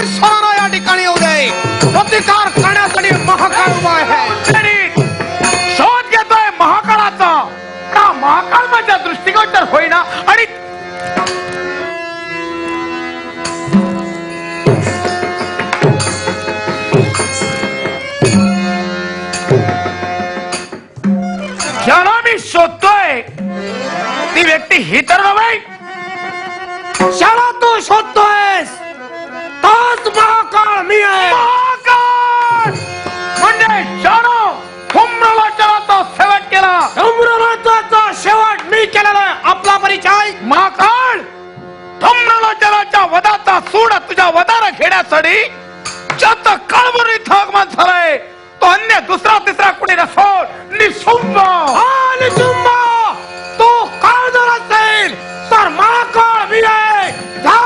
सोनारा या ठिकाणी येऊ दे. प्रतिकार करण्यासाठी महाकाळ उभा आहे. शोध घेतोय महाकाळाचा. का महाकाळ माझ्या दृष्टिकोन तर होईना. आणि ज्याला मी शोधतोय ती व्यक्ती ही तर नव्हे. शाला तू शोधतोयस तोच महाकाळ मी आहे. महाकाळ म्हणजे जाणो धूम्रलोचनाचा शेवट केला. धूम्रलोचनाचा शेवट मी केलेला आहे. आपला परिचय. महाकाळ धूम्रलोचनाच्या वधाचा सूड तुझ्या वधाला घेण्यासाठी ज्यात काळभुरीत आगमन झालंय तो अन्य दुसरा तिसरा कुणी नसोड निशुंभ. निशुंभ तो काळ जर असेल तर महाकाळ मी आहे. जा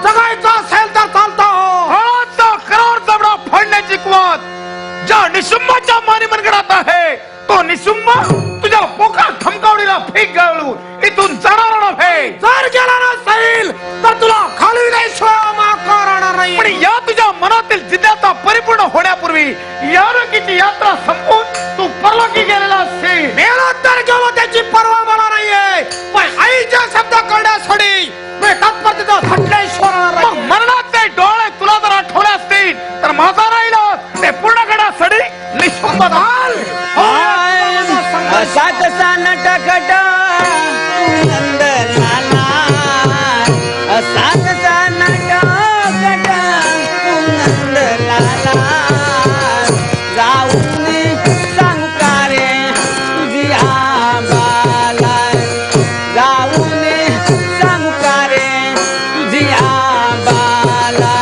जगायचं असेल तर चालता हो. फळाचा करार जबडा फोडण्याची कुवत ज्या निशुंभाच्या मानी मनगडात आहे तो निशुंभ तुझ्या पोकात धमकावडीला फेक घालून इथून जाणार नव्हे. जर गेला नसेल तर तुला खाली शिवाय महाकाळ राहणार नाही. पण या तुझ्या मनातील जिद्दाचा परिपूर्ण होण्यापूर्वी यारोकीची यात्रा संपून तू परलोकी गेलेला असेल. मेला तर गेलो त्याची पर्वा मला नाहीये. पण आईच्या शब्द करण्यासाठी मी तत्परतेचा थटलेश्वर राहणार मग मरणाचे डोळे तुला जर आठवले असतील तर माझा राहिला ते पूर्ण करण्यासाठी निशुंभ घाल. सातसा नटखट नंद लाला. सातसा नटखट नंद लाला. जाऊन सांगू का रे तुझी आबाला. जाऊन सांगू का रे तुझी आबाला.